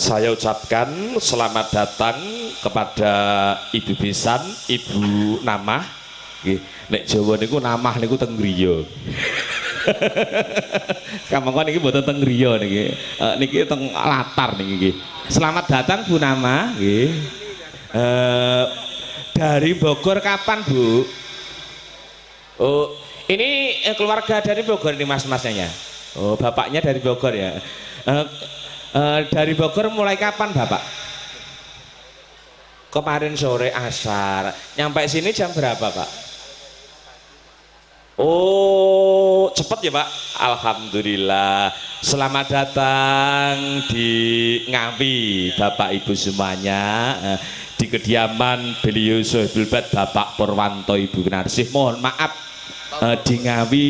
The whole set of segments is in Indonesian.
Saya ucapkan selamat datang kepada Ibu Besan, Ibu Namah. Nggih, nek Jawa niku Namah niku teng griya. Kamangka niki mboten teng griya niki. Niki teng latar niki nggih. Selamat datang Bu Namah nggih. Dari Bogor kapan, Bu? Oh, ini keluarga dari Bogor ini mas-masnya. Oh, bapaknya dari Bogor ya. Dari Bogor mulai kapan Bapak? Kemarin sore asar. Nyampe sini jam berapa Pak? Oh cepet ya Pak. Alhamdulillah. Selamat datang di Ngawi Bapak Ibu semuanya, di kediaman beliau Sohibul Bad Bapak Purwanto Ibu Narsih. Mohon maaf di Ngawi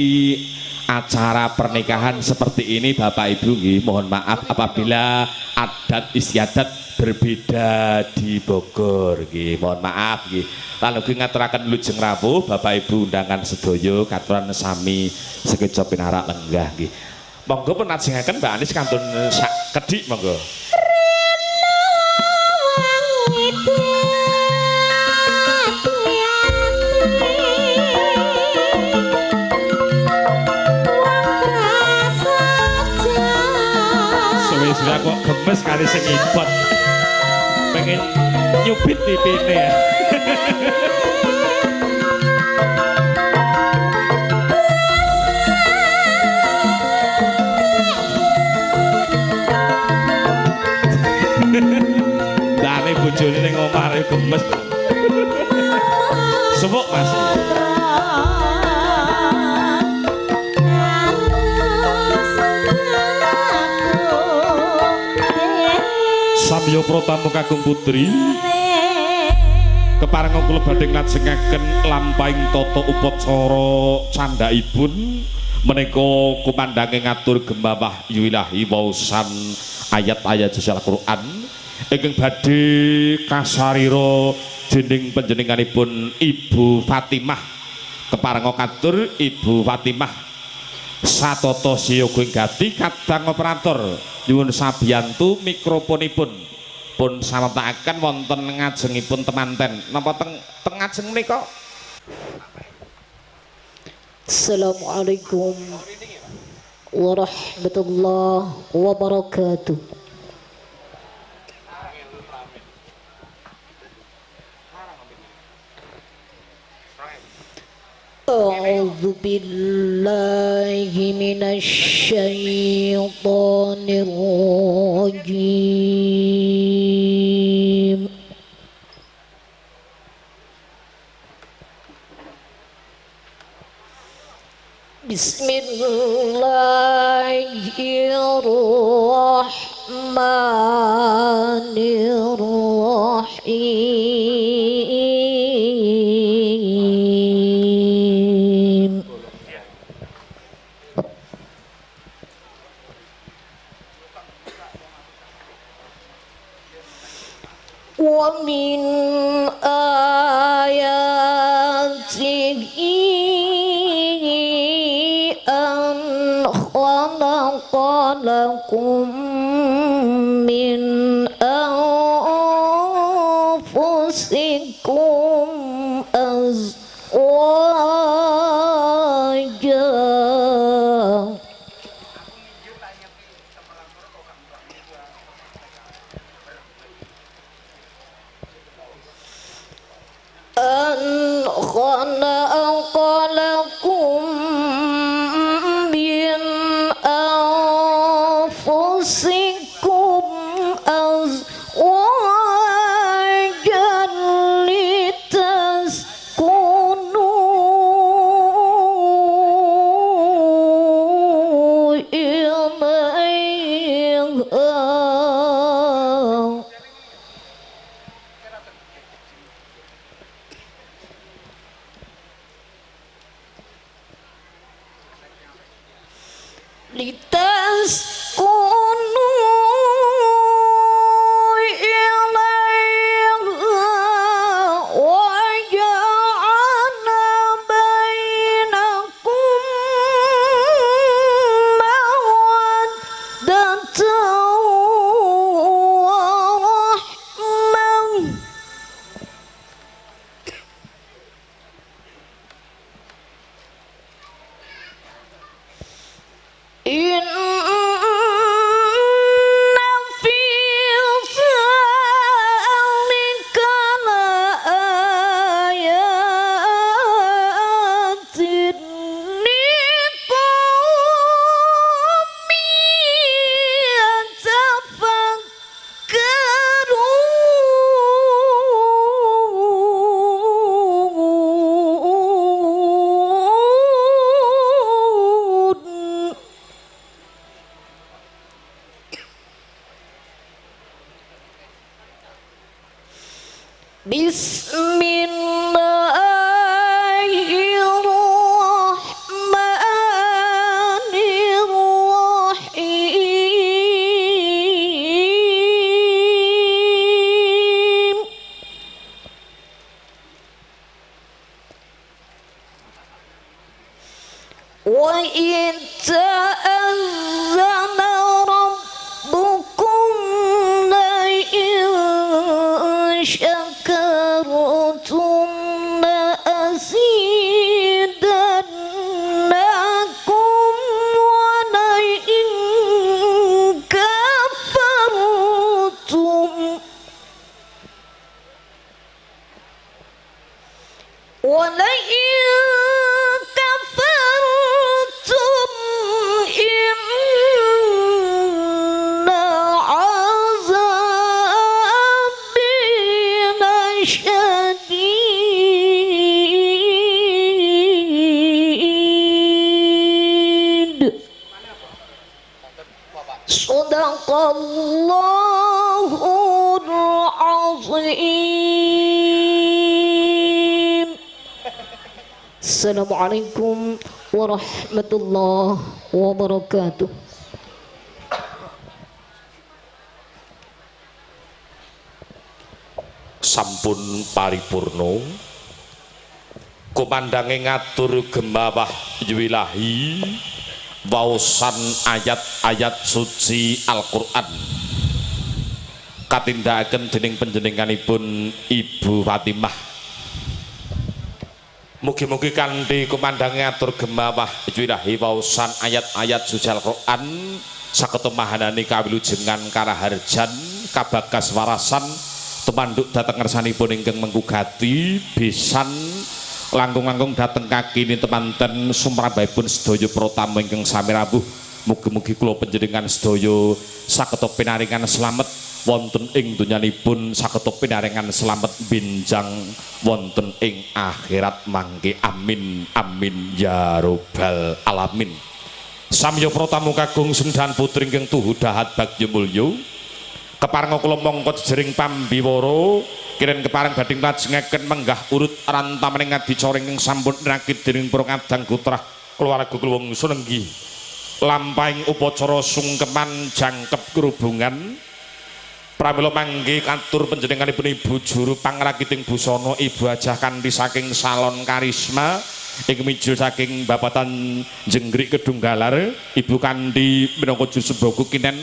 acara pernikahan seperti ini Bapak Ibu, mohon maaf apabila adat istiadat berbeda di Bogor, mohon maaf. Lalu ngaturaken lujeng rawuh Bapak Ibu undangan sedoyo katuran sami sekeca pinarak lenggah. Monggo pun lajengaken Mbak Anis kantun sak kedik monggo. Sudah kok gemes kali sing ibot pengen nyubit tipine ya. Dane bojone ning omah arep gemes. Suwuk Mas. Samyo Pratamu kakung putri keparenga kula badhe nglajengaken lampahing tata upacara candhaipun menika kumandange ngatur gemawah ilahi waosan ayat-ayat suci Al-Qur'an ingkang badhe kasarira dening panjenenganipun Ibu Fatimah. Keparenga katur Ibu Fatimah satata siyoga gati kadang operator nyuwun sabiyantu mikrofonipun pun samaptaken wonten ngajengipun temanten napa teng ngajeng menika. Assalamualaikum warahmatullahi wabarakatuh. A'udzu billahi minasy syaithanir rajim. Bismillahirrahmanirrahim. Wa min ayatihi an khalaqalakum min anfusikum azwajan an khalaqalakum min anfusikum azwajan litaskunu ilaiha. Bismillahirrahmanirrahim. Wa in ta'azzana rabbukum la in syakartum la azidannakum wa la in kafartum wa la in kafartum inna azabi lasyadid. Sadaqallahul azim. Assalamualaikum warahmatullahi wabarakatuh. Sampun paripurna kumandange ngatur gemawah yuwilahi waosan ayat-ayat suci Al-Qur'an katindakaken dening panjenenganipun Ibu Fatimah. Mugi-mugi kanthi kumandange ngatur gemawah yuwilahi waosan ayat-ayat suci Al-Qur'an saged mahanani kawilujengan karaharjan kabagas warasan tumanduk dhateng ngersanipun ingkang menggugati besan langkung-langkung dhateng kakini temanten sumrambahipun sedaya pratamu ingkang sami rawuh. Mugi-mugi kula panjenengan sedaya saged pinaringan slamet wonten ing donyanipun, saged pinaringan slamet benjang wonten ing akhirat mangke. Amin amin ya robbal alamin. Samya pratamu kagung sendhan putri ingkang tuhu dahat bagya mulya kepareng kula mongko jering pambiwara kiren kepareng badhe nglajengaken menggah urut rantamening adicara ingkang sampun rakit dening para kadang putra keluarga kula wong sunenggi lampahing upacara sungkeman jangkep kerubungan pramila mangke katur panjenenganipun Ibu Juru Pangrakiting Busana Ibu Hajah kanthi saking Salon Karisma ing mijil saking Bapatan Jenggrik Kedunggalar Ibu kanthi minangka juru sembaga kinen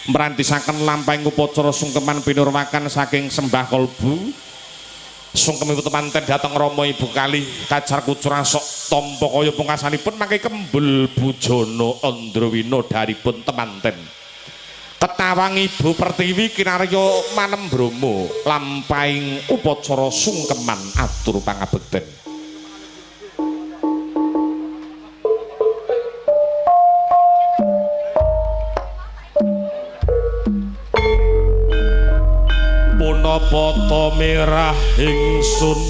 merantisaken lampahing upacara sungkeman pinurwakan saking sembah kolbu sungkem ibu temanten dhateng Rama Ibu kali kacar kucur sok tampa kaya pungkasanipun mangke kembul bujana Andrawina daripun temanten tetawang Ibu Pertiwi kinarya manem Bromo lampahing upacara sungkeman atur pangabekten. Punapata merah ingsun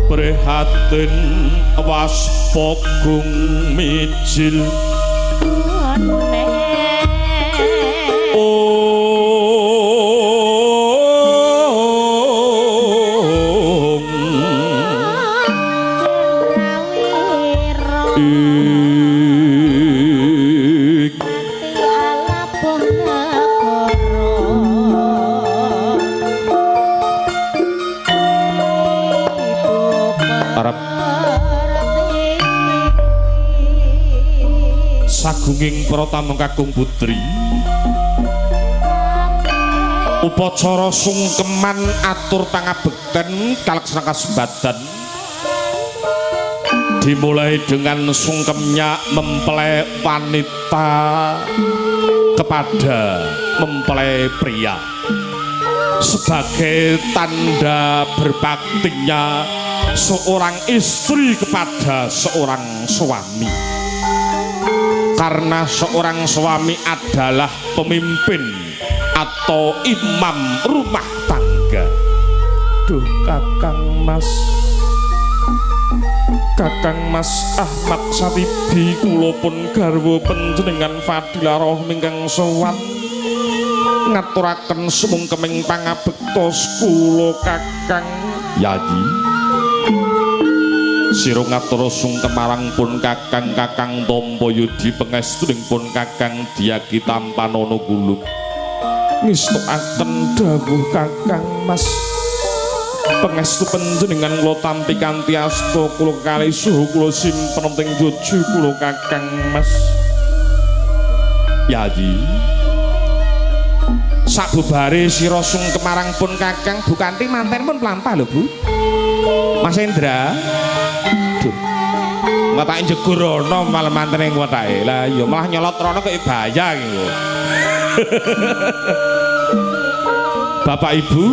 prihatin waspagung mijil sagunging pratamu kakung putri upacara sungkeman atur pangabekten kalaksana kasembadan dimulai dengan sungkemnya mempelai wanita kepada mempelai pria sebagai tanda berbaktinya seorang istri kepada seorang suami. Karena seorang suami adalah pemimpin, atau imam rumah tangga. Duh Kakang Mas Ahmad Satibi, kula pun garwa panjenengan Fadilah Roh ingkang sowan ngaturaken sumungkeming pangabektos kula Kakang Yayi. Sira ngatur sungkem marang pun Kakang Tampa Yudi pangestuning pun Kakang Dyaki Tampanono kula ngestokaken dawuh Kakang Mas pangestu panjenengan kula tampi kanthi asta kula kalih suhu kula simpen teng jojo kula Kakang Mas Yayi. Sabubare sira sungkem marang pun Kakang Bu Kanthi manten pun mlampah lho Bu. Mas Endra. Duh. Watake jegur ana malah mantene watake. Lah ya malah nyolot rono kok bahaya iki lho. Bapak Ibu,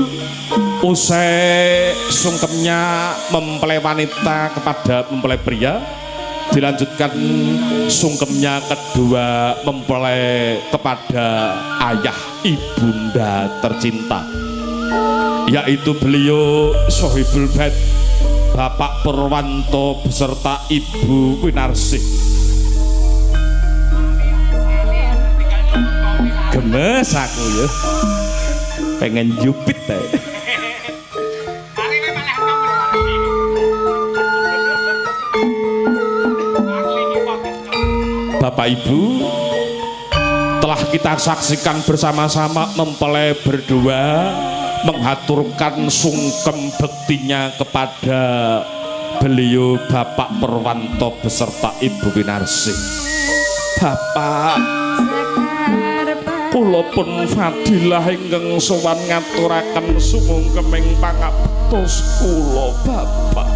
usai sungkemnya mempelai wanita kepada mempelai pria, dilanjutkan sungkemnya kedua mempelai kepada ayah ibunda tercinta, yaitu beliau Sohibul Bait Bapak Purwanto beserta Ibu Winarsih. Gemes aku ya, pengen jupit deh. Bapak Ibu, telah kita saksikan bersama-sama mempelai berdua menghaturkan sungkem bektinya kepada beliau Bapak Purwanto beserta Ibu Winarsih. Bapak, kula pun Fadilah ingkang sowan ngaturaken sumungkeming pangabektos kula Bapak.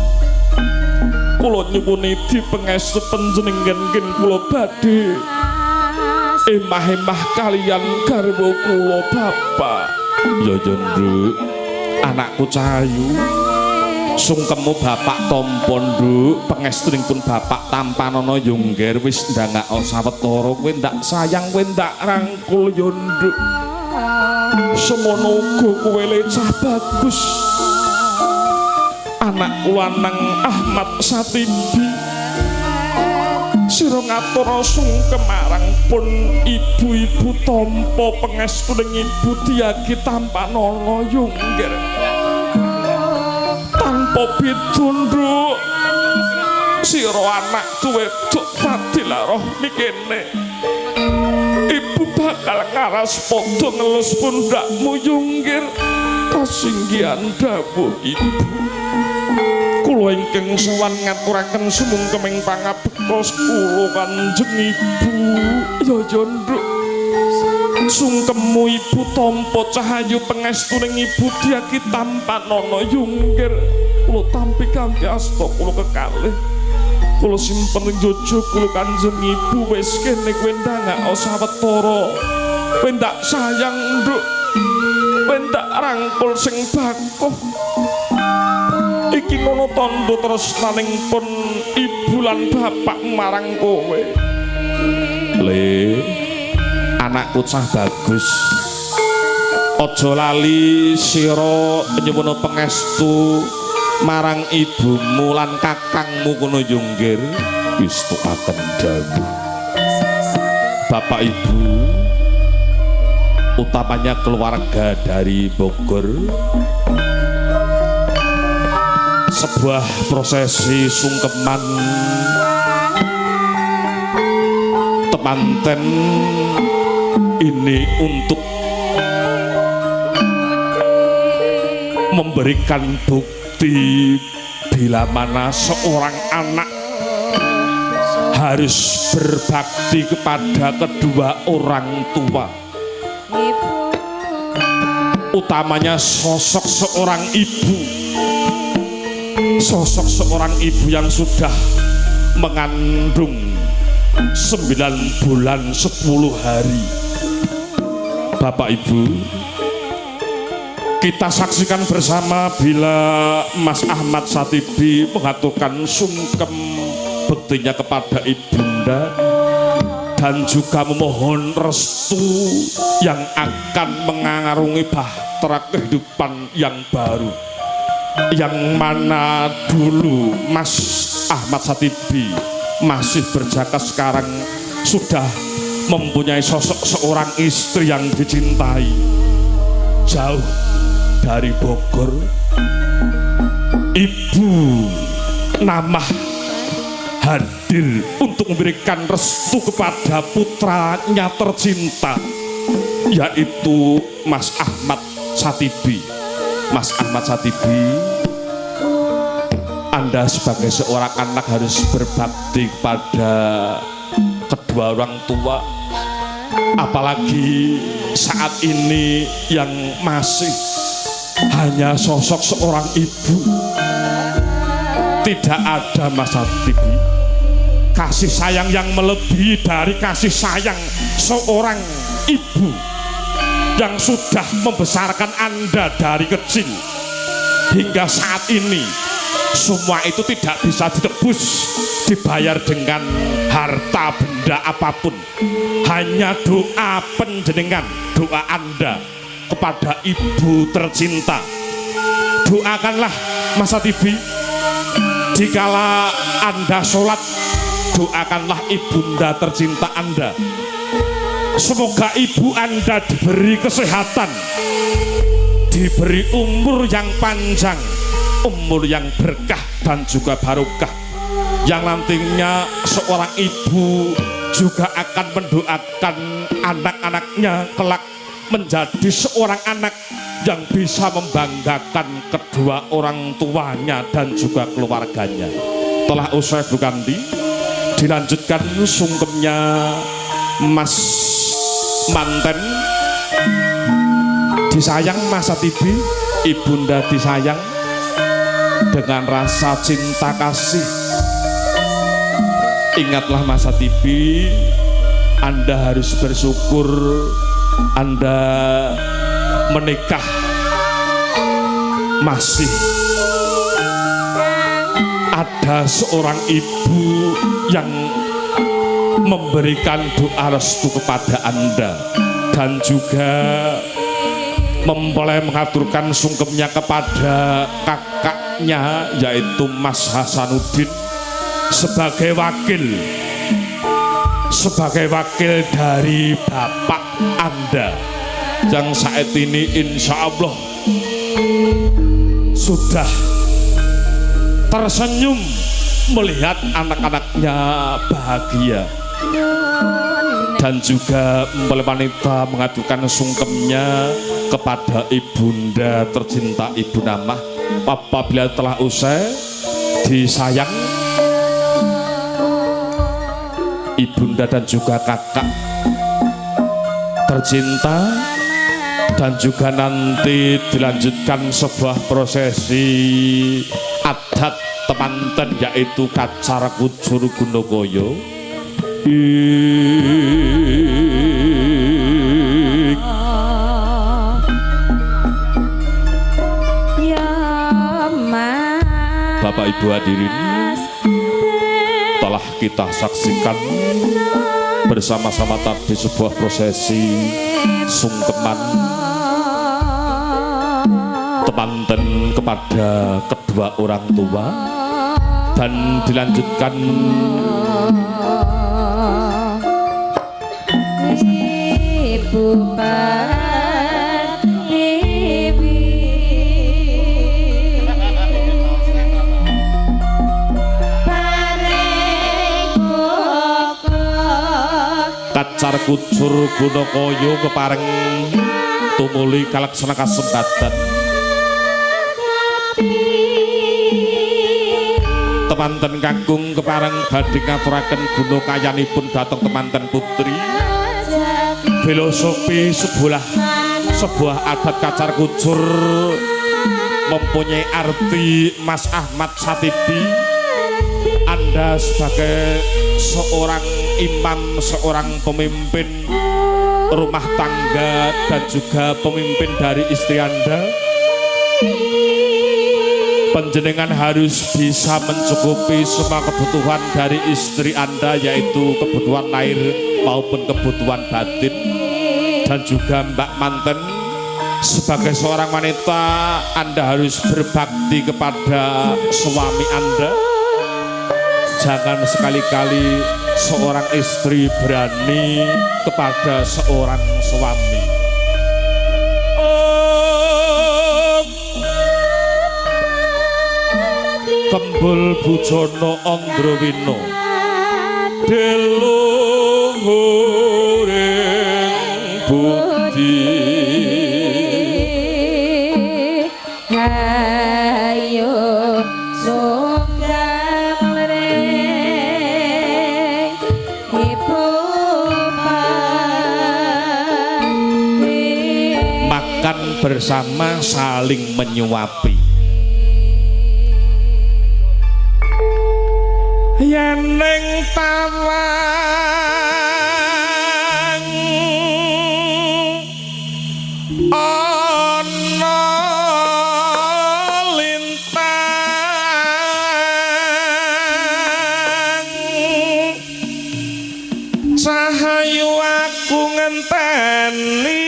Kula nyuwun dipengestu panjenengan ngen kula badhe emah-emah kalian garwa kula Bapak. Ya Nduk, anakku Cahayu, sungkemmu Bapak tampa Nduk, pangestunipun Bapak Tampanono Yungger wis ndangak sawetara, kowe ndak sayang, kowe ndak rangkul ya Nduk. Semono uga kowe le cah bagus. Anak lanang Ahmad Satibi, sira ngatur sungkem marang pun ibu-ibu tampa pangestuning Ibu Dyaki Tampanono Yungger. Tanpa pidunduk sira anak wedok Fadilah Roh mikene, ibu bakal ngaras padha ngelus pundakmu Yungger. Kasinggihan dawuh Ibu, kula ingkang sowan ngaturaken sumungkeming pangabektos kula Kanjeng Ibu. Ya Nduk, sungkemmu Ibu tampa Cahayu pangestuning Ibu Dyaki Tampanono Yungger, kula tampi kanthi asta kula kekalih kula simpen ing jojo kula Kanjeng Ibu. Wis kene kowe ndangak sawetara, kowe ndak sayang Nduk, kowe ndak rangkul sing bakuh. Iki ngono tandha tresnaning pun ibu lan bapak marang kowe. Le, anakku cah bagus, aja lali sira nyuwun pangestu marang ibumu lan kakangmu kono Yungger. Wis tukaken dawuh Bapak Ibu, utamanya keluarga dari Bogor, sebuah prosesi sungkeman temanten ini untuk memberikan bukti bila mana seorang anak harus berbakti kepada kedua orang tua, utamanya sosok seorang ibu. Sosok seorang ibu yang sudah mengandung 9 bulan 10 hari. Bapak Ibu, kita saksikan bersama bila Mas Ahmad Satibi mengaturkan sungkem bektinya kepada ibunda dan juga memohon restu yang akan mengarungi bahtera kehidupan yang baru, yang mana dulu Mas Ahmad Satibi masih berjaka, sekarang sudah mempunyai sosok seorang istri yang dicintai, jauh dari Bogor. Ibu Namah hadir untuk memberikan restu kepada putranya tercinta, yaitu Mas Ahmad Satibi. Mas Ahmad Satibi, Anda sebagai seorang anak harus berbakti kepada kedua orang tua, apalagi saat ini yang masih hanya sosok seorang ibu. Tidak ada Mas Satibi kasih sayang yang melebihi dari kasih sayang seorang ibu yang sudah membesarkan Anda dari kecil hingga saat ini. Semua itu tidak bisa ditebus, dibayar dengan harta benda apapun, hanya doa panjenengan, doa Anda kepada ibu tercinta. Doakanlah Mas Satibi, jikalau Anda sholat, doakanlah ibunda tercinta Anda. Semoga ibu Anda diberi kesehatan, diberi umur yang panjang, umur yang berkah dan juga barokah, yang nantinya seorang ibu juga akan mendoakan anak-anaknya kelak menjadi seorang anak yang bisa membanggakan kedua orang tuanya dan juga keluarganya. Telah usai Bukandi, dilanjutkan sungkemnya Mas Manten. Disayang Mas Satibi, ibunda disayang dengan rasa cinta kasih. Ingatlah Mas Satibi, Anda harus bersyukur Anda menikah masih ada seorang ibu yang memberikan doa restu kepada Anda, dan juga memulai mengaturkan sungkemnya kepada kakaknya yaitu Mas Hasanuddin sebagai wakil dari bapak Anda yang saat ini insya Allah sudah tersenyum melihat anak-anaknya bahagia, dan juga mempelai wanita mengadukan sungkemnya kepada ibunda tercinta Ibu Namah. Apabila telah usai disayang ibunda dan juga kakak tercinta, dan juga nanti dilanjutkan sebuah prosesi adat temanten yaitu kacar kucur Gunokoyo. Bapak Ibu hadirin, telah kita saksikan bersama-sama tadi sebuah prosesi sungkeman temanten kepada kedua orang tua, dan dilanjutkan kacar kucur Gunokoyo kepareng tumuli kalaksana kasempatan temanten kakung kepareng badhe ngaturaken guna kayanipun dhateng temanten putri. Filosofi sebuah adat kacar kucur mempunyai arti Mas Ahmad Satibi. Anda sebagai seorang imam, seorang pemimpin rumah tangga dan juga pemimpin dari istri Anda, Panjenengan harus bisa mencukupi semua kebutuhan dari istri Anda, yaitu kebutuhan lahir maupun kebutuhan batin. Dan juga Mbak Manten, sebagai seorang wanita Anda harus berbakti kepada suami Anda. Jangan sekali-kali seorang istri berani kepada seorang suami. Kembul Bujono Andrawina deluhuring budi. Hayo sunggang lereng ibu makan bersama saling menyuapi. Yen ning tawang ana lintang cahayu aku ngenteni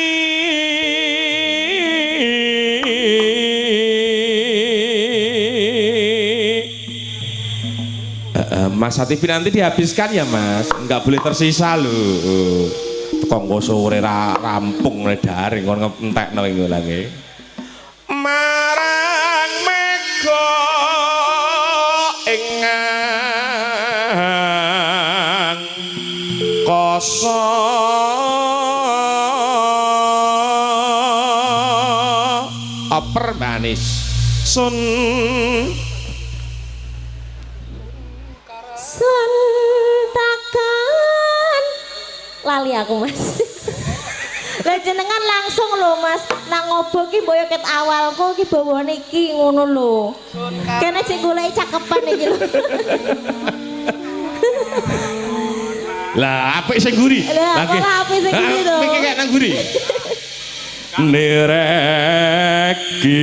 Mas TV nanti dihabiskan ya Mas, nggak boleh tersisa loh. Kongko sore rampung daring kon ngentekno iki lagi. Marang mega ingang koso oper manis sun sentakan lali aku Mas. Lah jenengan langsung lho Mas, nang ngobo ki mboyo ket awalku ki bawane iki ngono lho. Kene sing goleki cakepan iki lho. Lah apik sing guri. Lah ora apik sing guri to. Iki kek nang guri. Nereki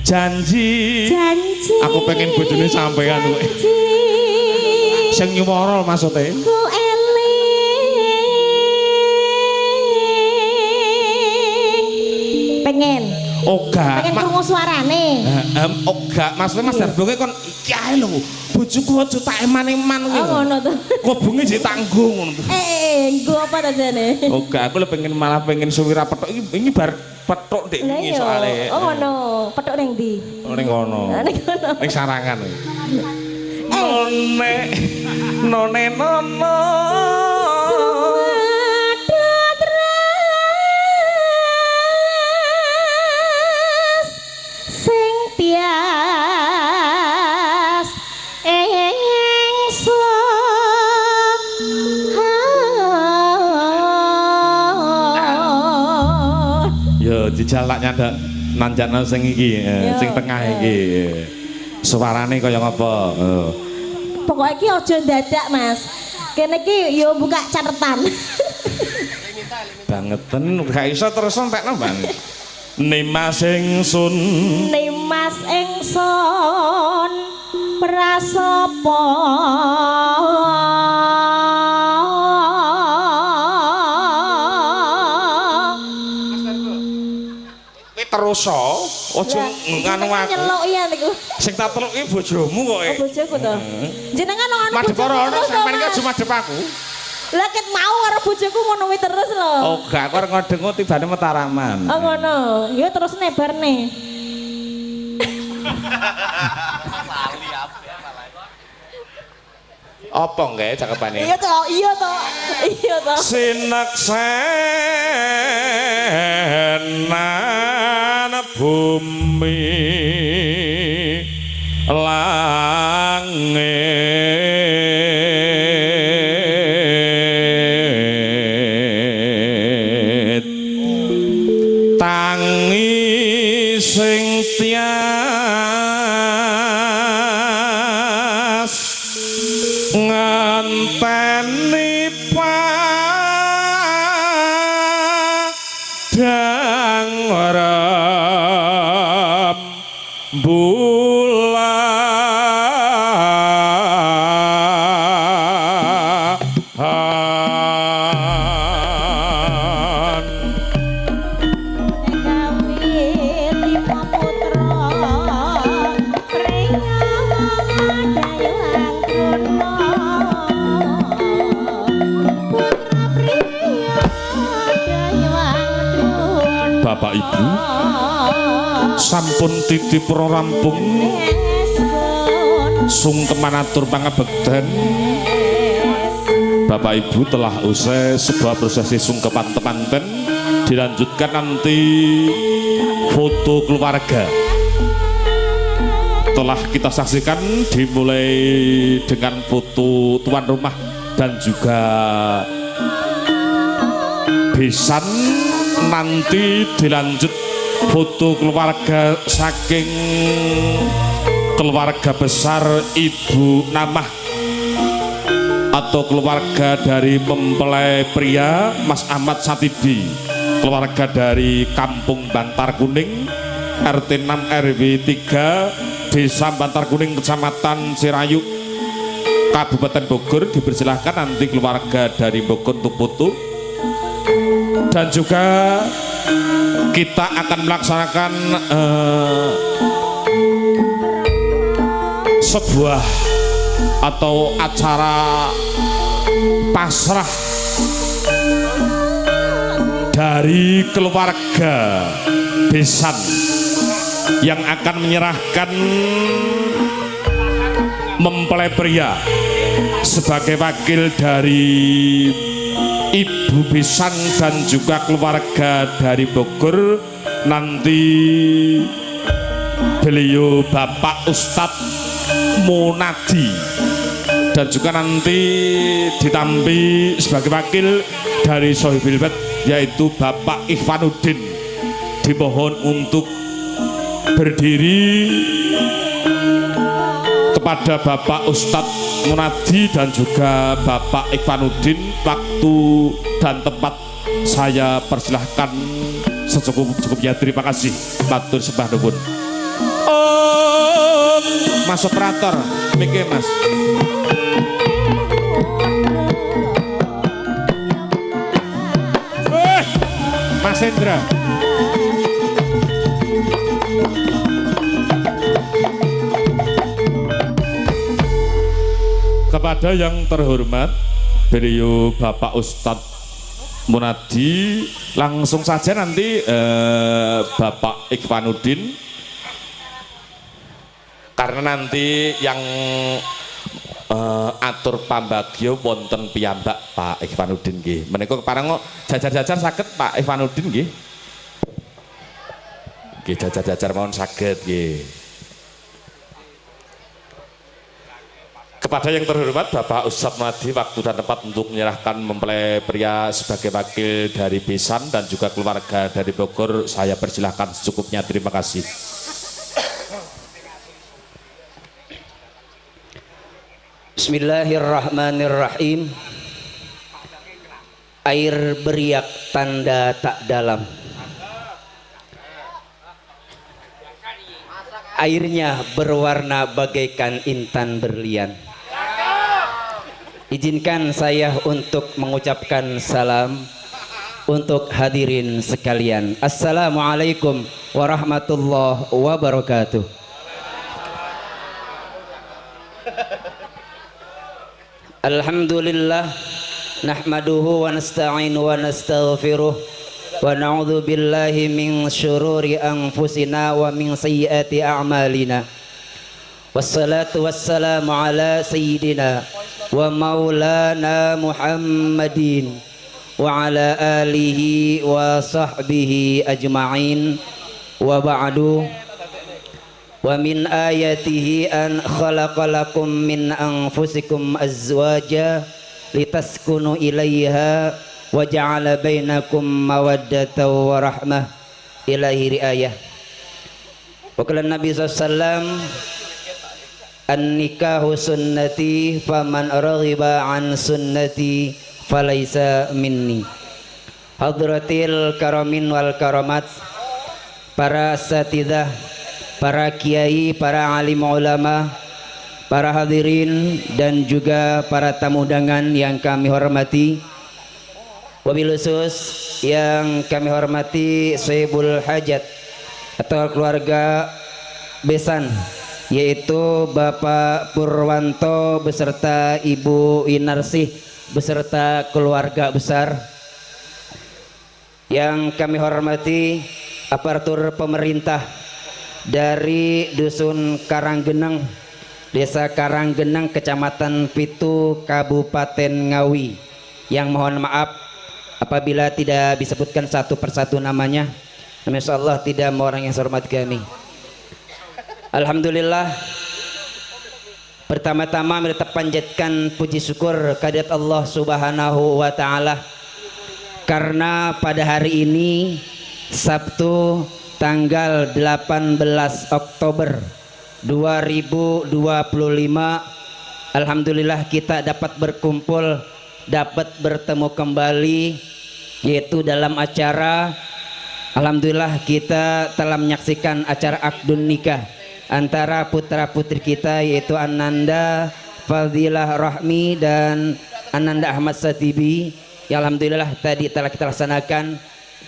janji aku pengen bojone sampean kowe sing nyuwara maksude ku eling pengen krungu suarane maksudnya Mas Darbonge kon iki ae lho bojoku aja tak eman-eman kuwi ngono to kobonge jek tanggung ngono to nggo apa ta jane aku lho malah pengen suwira petok ini bar petok ndek iki soalé ngono petok ning ndi ning kono ning sarangan none nono sing tias dijalak nyandak nanjana sing iki sing tengah iki suarane kaya ngapa pokoknya iki aja dadak Mas kene iki yo buka catatan bangeten gak iso terus entekno Bang Nimas ingsun prasapa terus aja nganu aku nyeluk ya niku sing tak teluki bojomu kok bojoku to jenengan ono madhep ora sampean iki aja madhep aku lah ket mau karo bojoku ngono kuwi terus lho oh gak kok ngodeng tibane Mataraman oh ngono ya terus nebarne apa nggih cakepane iya to sinaksenan bumi langit tangi sing tias ngenteni Bapak Ibu sampun titip rampung sungkeman atur pangabekten. Bapak Ibu telah usai sebuah prosesi sungkeman temanten, dilanjutkan nanti foto keluarga telah kita saksikan, dimulai dengan foto tuan rumah dan juga besan, nanti dilanjut foto keluarga saking keluarga besar Ibu Namah atau keluarga dari mempelai pria Mas Ahmad Satibi, keluarga dari Kampung Bantar Kuning, RT 6 RW 3, Desa Bantar Kuning, Kecamatan Sirayu, Kabupaten Bogor. Dipersilahkan nanti keluarga dari Bogor untuk foto. Dan juga kita akan melaksanakan sebuah atau acara pasrah dari keluarga besan yang akan menyerahkan mempelai pria sebagai wakil dari Ibu besan dan juga keluarga dari Bogor. Nanti beliau Bapak Ustadz Munadi dan juga nanti ditampi sebagai wakil dari Sohibil Bet yaitu Bapak Ikhwanuddin. Dimohon untuk berdiri kepada Bapak Ustadz Munadi dan juga Bapak Ikhwanuddin. Waktu dan tempat saya persilahkan secukupnya. Terima kasih. Matur sembah nuwun. Mas operator, mikir Mas. Mas Hendra. Kepada yang terhormat beliau Bapak Ustadz Munadi, langsung saja nanti Bapak Ikhwanuddin, karena nanti yang atur pambagio wonten piyambak Pak Ikhwanuddin nggih. Menika kepareng jajar-jajar saged Pak Ikhwanuddin nggih. Nggih jajar-jajar mawon saged nggih. Kepada yang terhormat Bapak Ustadz Munadi, waktu dan tempat untuk menyerahkan mempelai pria sebagai wakil dari besan dan juga keluarga dari Bogor, saya persilahkan secukupnya. Terima kasih. Bismillahirrahmanirrahim. Air beriak tanda tak dalam, airnya berwarna bagaikan intan berlian. Izinkan saya untuk mengucapkan salam untuk hadirin sekalian. Assalamualaikum warahmatullahi wabarakatuh. Alhamdulillah, nahmaduhu wa nasta'inu wa nastaghfiruh wa na'udzu billahi min syururi anfusina wa min sayyiati a'malina. Wassalatu wassalamu ala sayyidina wa maulana Muhammadin wa ala alihi wa sahbihi ajma'in. Wa ba'du. Wa min ayatihi an khalaqalakum min anfusikum azwaja litaskunu ilaiha wa ja'ala bainakum mawaddatan wa rahmah ila akhir ayah. Wa qala Nabi sallallahu an-nikahu sunnati faman raghiba an sunnati falaysa minni. Hadratil karamin wal karamat, para asatidzah, para kiai, para alim ulama, para hadirin dan juga para tamu undangan yang kami hormati. Wabil khusus yang kami hormati Sayyibul Hajat atau keluarga besan yaitu Bapak Purwanto beserta Ibu Inarsih beserta keluarga besar. Yang kami hormati aparatur pemerintah dari Dusun Karanggeneng, Desa Karanggeneng, Kecamatan Pitu, Kabupaten Ngawi, yang mohon maaf apabila tidak disebutkan satu persatu namanya. Masya Allah tidak mau orang yang hormat kami. Alhamdulillah, pertama-tama kita panjatkan puji syukur kehadirat Allah Subhanahu wa Ta'ala, karena pada hari ini Sabtu tanggal 18 Oktober 2025, alhamdulillah kita dapat berkumpul, dapat bertemu kembali, yaitu dalam acara, alhamdulillah kita telah menyaksikan acara akdun nikah antara putra putri kita, yaitu Ananda Fadilah Rahmi dan Ananda Ahmad Satibi, yang alhamdulillah tadi telah kita laksanakan.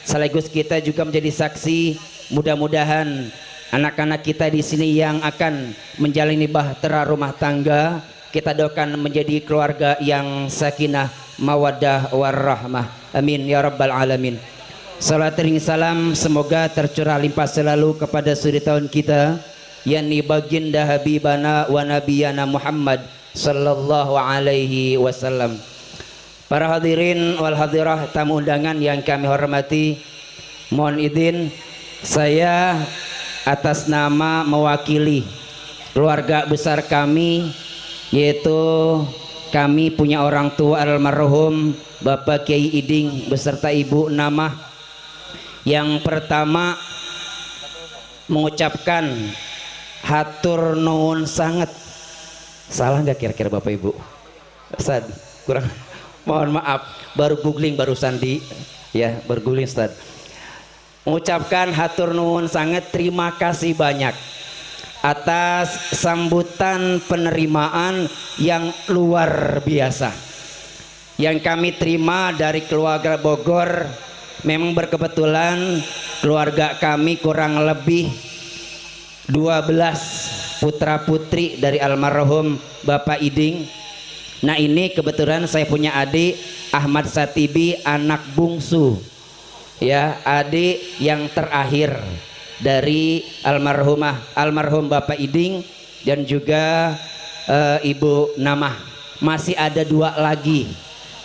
Sekaligus kita juga menjadi saksi, mudah-mudahan anak-anak kita di sini yang akan menjalani bahtera rumah tangga, kita doakan menjadi keluarga yang sakinah mawaddah warahmah, amin ya rabbal alamin. Salat ring salam semoga tercurah limpah selalu kepada suri tahun kita, yakni baginda habibana wa nabiyana Muhammad sallallahu alaihi wasallam. Para hadirin wal hadirah, tamu undangan yang kami hormati, mohon izin saya atas nama mewakili keluarga besar kami, yaitu kami punya orang tua almarhum Bapak Kiai Iding beserta Ibu Namah, yang pertama mengucapkan hatur nuwun sangat. Salah nggak kira-kira Bapak Ibu? Ustaz, kurang, mohon maaf, baru googling barusan ya, baru googling Ustaz. Mengucapkan hatur nuwun sangat, terima kasih banyak atas sambutan penerimaan yang luar biasa yang kami terima dari keluarga Bogor. Memang berkebetulan keluarga kami kurang lebih 12 putra putri dari almarhum Bapak Iding. Nah, ini kebetulan saya punya adik Ahmad Satibi, anak bungsu, ya, adik yang terakhir dari almarhum Bapak Iding dan juga Ibu Namah. Masih ada 2 lagi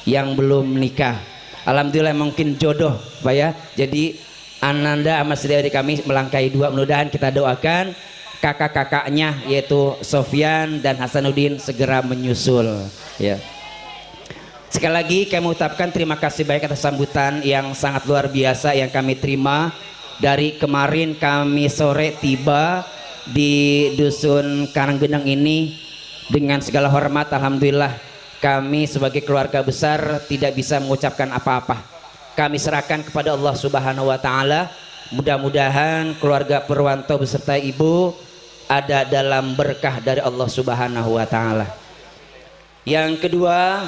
yang belum nikah. Alhamdulillah, mungkin jodoh Pak ya. Jadi Ananda sama dari kami melangkahi 2, mudah-mudahan kita doakan kakak-kakaknya yaitu Sofyan dan Hasanuddin segera menyusul ya. Sekali lagi kami ucapkan terima kasih banyak atas sambutan yang sangat luar biasa yang kami terima. Dari kemarin kami sore tiba di Dusun Karanggeneng ini dengan segala hormat, alhamdulillah kami sebagai keluarga besar tidak bisa mengucapkan apa-apa. Kami serahkan kepada Allah Subhanahu wa Ta'ala. Mudah-mudahan keluarga Purwanto beserta ibu ada dalam berkah dari Allah Subhanahu wa Ta'ala. Yang kedua,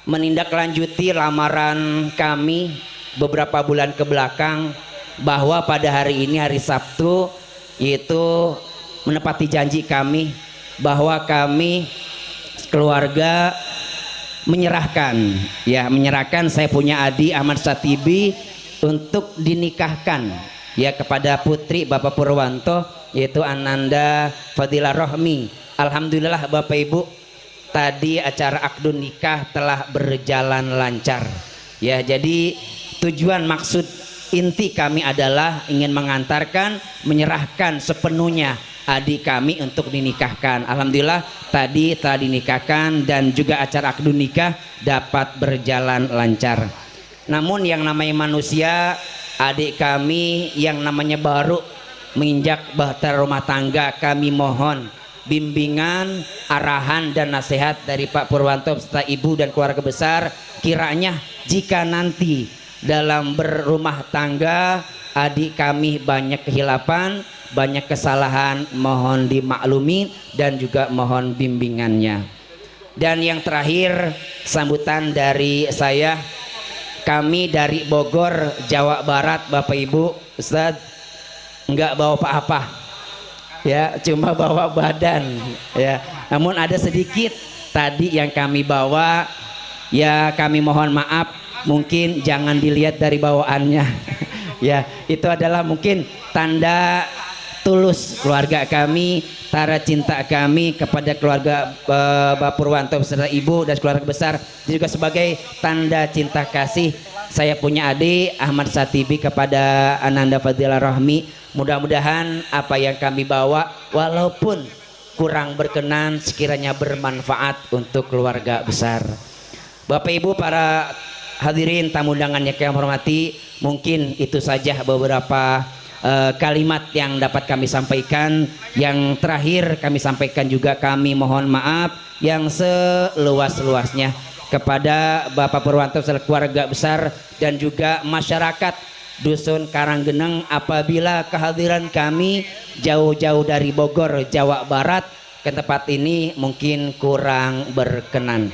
menindaklanjuti lamaran kami beberapa bulan ke belakang, bahwa pada hari ini hari Sabtu, yaitu menepati janji kami bahwa kami keluarga menyerahkan saya punya adik Ahmad Satibi untuk dinikahkan ya kepada putri Bapak Purwanto, yaitu Ananda Fadilah Rohmi. Alhamdulillah Bapak Ibu, tadi acara akdun nikah telah berjalan lancar ya. Jadi tujuan maksud inti kami adalah ingin mengantarkan, menyerahkan sepenuhnya adik kami untuk dinikahkan. Alhamdulillah tadi telah dinikahkan dan juga acara akdun nikah dapat berjalan lancar. Namun yang namanya manusia, adik kami yang namanya baru menginjak bahtera rumah tangga, kami mohon bimbingan, arahan dan nasihat dari Pak Purwanto serta ibu dan keluarga besar. Kiranya jika nanti dalam berumah tangga adik kami banyak kehilapan, banyak kesalahan, mohon dimaklumi dan juga mohon bimbingannya. Dan yang terakhir, sambutan dari saya, kami dari Bogor, Jawa Barat, Bapak Ibu, Ustadz, enggak bawa apa-apa. ya cuma bawa badan ya. Namun ada sedikit tadi yang kami bawa, ya kami mohon maaf, mungkin jangan dilihat dari bawaannya. Ya, itu adalah mungkin tanda tulus keluarga kami, tanda cinta kami kepada keluarga Bapak Purwanto beserta ibu dan keluarga besar, juga sebagai tanda cinta kasih saya punya adik Ahmad Satibi kepada Ananda Fadilah Rahmi. Mudah-mudahan apa yang kami bawa walaupun kurang berkenan sekiranya bermanfaat untuk keluarga besar. Bapak Ibu para hadirin tamu undangan yang kami hormati, mungkin itu saja beberapa kalimat yang dapat kami sampaikan. Yang terakhir kami sampaikan juga kami mohon maaf yang seluas-luasnya kepada Bapak Purwanto serta keluarga besar dan juga masyarakat Dusun Karanggeneng apabila kehadiran kami jauh-jauh dari Bogor, Jawa Barat ke tempat ini mungkin kurang berkenan.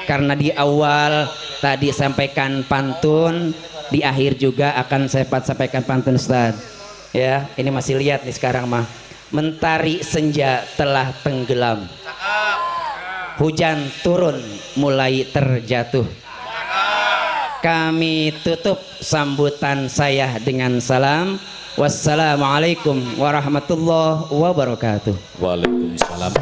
Karena di awal tadi sampaikan pantun, di akhir juga akan saya sampaikan pantun Ustaz. Ya, ini masih lihat nih sekarang mah. Mentari senja telah tenggelam. Hujan turun mulai terjatuh. Kami tutup sambutan saya dengan salam. Wassalamualaikum warahmatullahi wabarakatuh. Waalaikumsalam.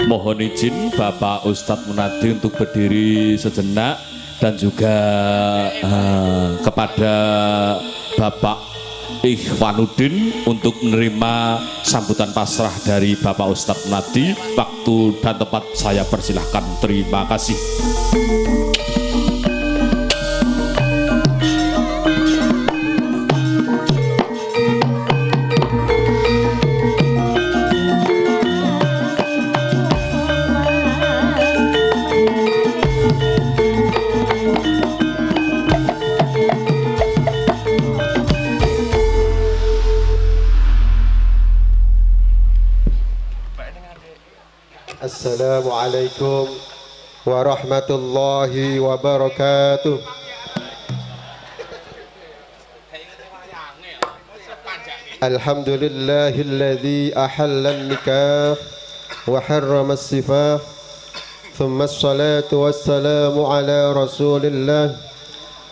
Mohon izin Bapak Ustadz Munadi untuk berdiri sejenak dan juga kepada Bapak Ikhwanuddin untuk menerima sambutan pasrah dari Bapak Ustadz Munadi. Waktu dan tempat saya persilahkan. Terima kasih. Assalamualaikum warahmatullahi wabarakatuh. Alhamdulillahilladzi ahallan nikah wa harrama as-sifah. Thumma as-salatu wassalamu ala rasulillah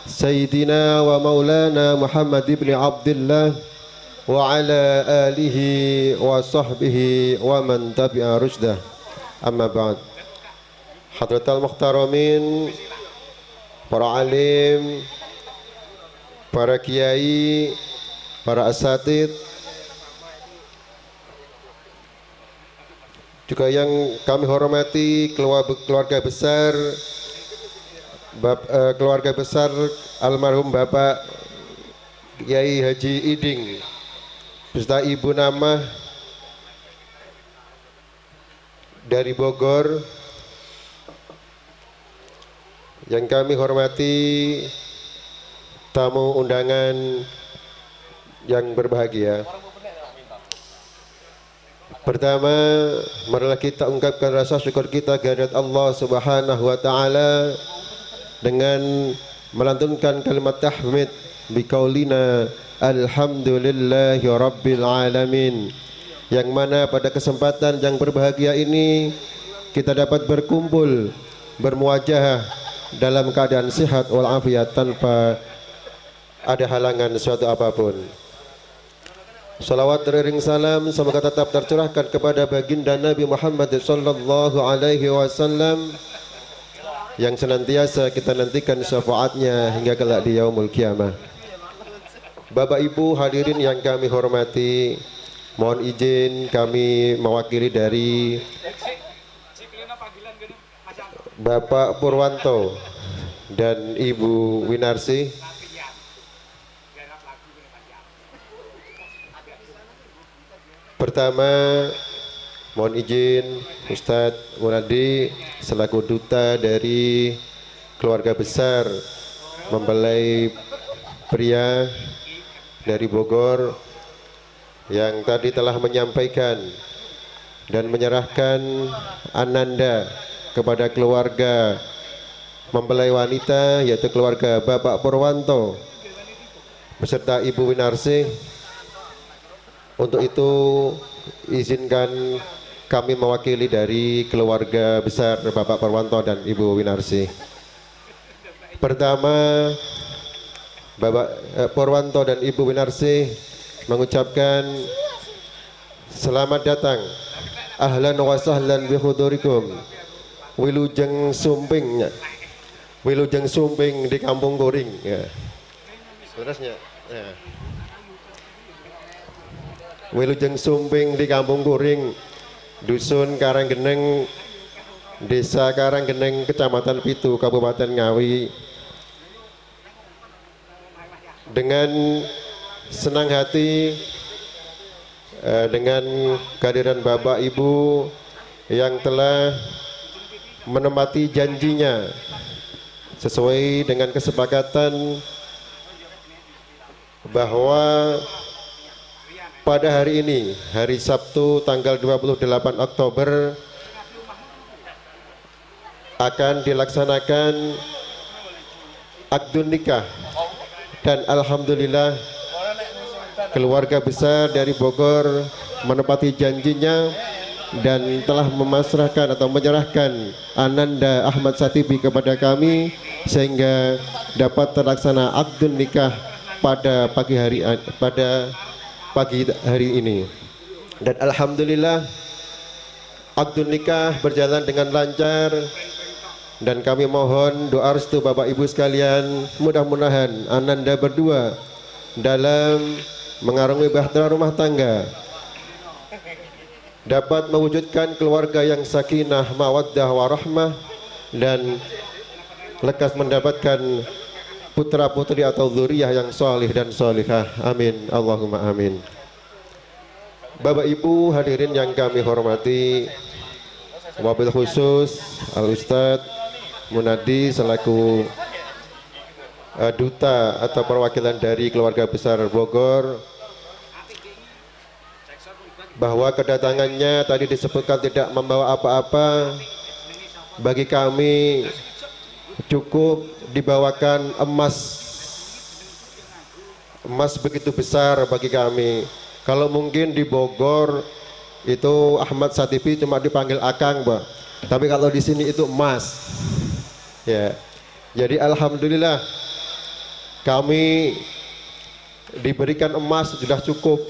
Sayyidina wa maulana Muhammad ibn Abdullah wa ala alihi wa sahbihi wa man tabi'a rushdah. Amma ba'd. Hadratal muhtaramin, para alim, para kiai, para asatid, juga yang kami hormati keluarga besar keluarga besar almarhum Bapak Kiai Haji Iding beserta Ibu Namah dari Bogor, yang kami hormati tamu undangan yang berbahagia. Pertama, marilah kita ungkapkan rasa syukur kita kehadirat Allah Subhanahu wa taala dengan melantunkan kalimat tahmid biqaulina alhamdulillahi rabbil alamin, yang mana pada kesempatan yang berbahagia ini kita dapat berkumpul bermuajahah dalam keadaan sehat walafiat tanpa ada halangan suatu apapun. Salawat teriring salam semoga tetap tercurahkan kepada baginda Nabi Muhammad sallallahu alaihi wasallam yang senantiasa kita nantikan syafaatnya hingga kelak di yaumul kiamah. Bapak Ibu hadirin yang kami hormati, mohon izin kami mewakili dari Bapak Purwanto dan Ibu Winarsi pertama mohon izin Ustadz Munadi selaku duta dari keluarga besar mempelai pria dari Bogor yang tadi telah menyampaikan dan menyerahkan Ananda kepada keluarga mempelai wanita yaitu keluarga Bapak Purwanto beserta Ibu Winarsih. Untuk itu izinkan kami mewakili dari keluarga besar Bapak Purwanto dan Ibu Winarsih. Pertama, Bapak Purwanto dan Ibu Winarsih mengucapkan selamat datang, ahlan wa sahlan bi hudurikum, wilujeng sumping, wilujeng sumping di Kampung Goring ya. Terusnya ya. Wilujeng sumping di Kampung Goring, Dusun Karanggeneng, Desa Karanggeneng, Kecamatan Pitu, Kabupaten Ngawi. Dengan senang hati dengan kehadiran Bapak Ibu yang telah menepati janjinya sesuai dengan kesepakatan bahwa pada hari ini, hari Sabtu tanggal 28 Oktober akan dilaksanakan akdun nikah. Dan alhamdulillah keluarga besar dari Bogor menepati janjinya dan telah memasrahkan atau menyerahkan Ananda Ahmad Satibi kepada kami sehingga dapat terlaksana akdun nikah pada pagi hari ini. Dan alhamdulillah akdun nikah berjalan dengan lancar. Dan kami mohon doa restu Bapak Ibu sekalian, mudah-mudahan Ananda berdua dalam mengarungi bahtera rumah tangga dapat mewujudkan keluarga yang sakinah, mawaddah, warahmah dan lekas mendapatkan putra putri atau dzurriyyah yang salih dan salihah. Amin, Allahumma amin. Bapak Ibu hadirin yang kami hormati, wabil khusus Al-Ustadz Munadi selaku duta atau perwakilan dari keluarga besar Bogor, bahwa kedatangannya tadi disebutkan tidak membawa apa-apa. Bagi kami cukup dibawakan emas begitu besar bagi kami. Kalau mungkin di Bogor itu Ahmad Satibi cuma dipanggil Akang, Pak. Tapi kalau di sini itu emas. Ya, jadi alhamdulillah kami diberikan emas sudah cukup.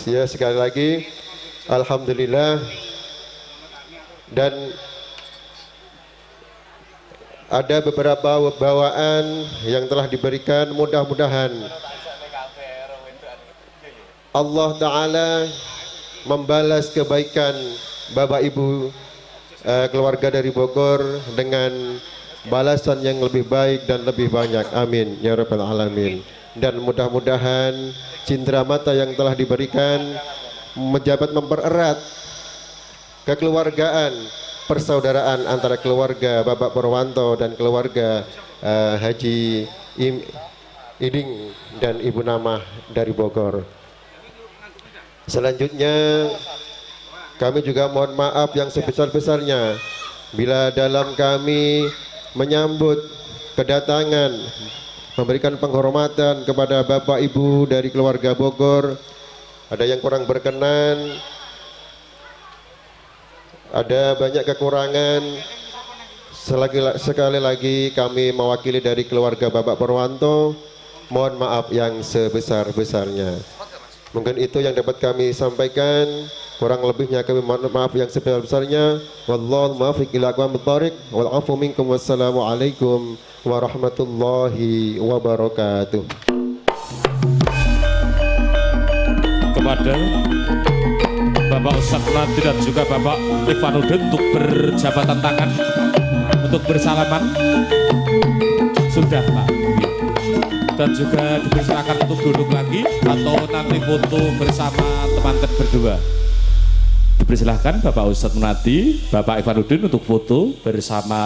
Ya, sekali lagi alhamdulillah. Dan ada beberapa bawaan yang telah diberikan, mudah-mudahan Allah Ta'ala membalas kebaikan Bapak Ibu keluarga dari Bogor dengan balasan yang lebih baik dan lebih banyak. Amin ya rabbal alamin. Dan mudah-mudahan cindera mata yang telah diberikan menjabat mempererat kekeluargaan, persaudaraan antara keluarga Bapak Purwanto dan keluarga Haji Iding dan Ibu Namah dari Bogor. Selanjutnya kami juga mohon maaf yang sebesar-besarnya bila dalam kami menyambut kedatangan, memberikan penghormatan kepada Bapak Ibu dari keluarga Bogor, ada yang kurang berkenan, ada banyak kekurangan. Sekali lagi kami mewakili dari keluarga Bapak Purwanto, mohon maaf yang sebesar-besarnya. Mungkin itu yang dapat kami sampaikan. Kurang lebihnya kami mohon maaf yang sebesar-besarnya. Wallahu muwaffiq ila aqwamit thoriq wal afu minkum. Wassalamualaikum warahmatullahi wabarakatuh. Kepada Bapak Ustadz Munadi dan juga Bapak Ikhwanuddin untuk berjabatan tangan, untuk bersalaman. Sudah, Pak. Dan juga dipersilakan untuk duduk lagi atau nanti foto bersama teman-teman berdua. Dipersilahkan Bapak Ustadz Munadi, Bapak Ikhwanuddin untuk foto bersama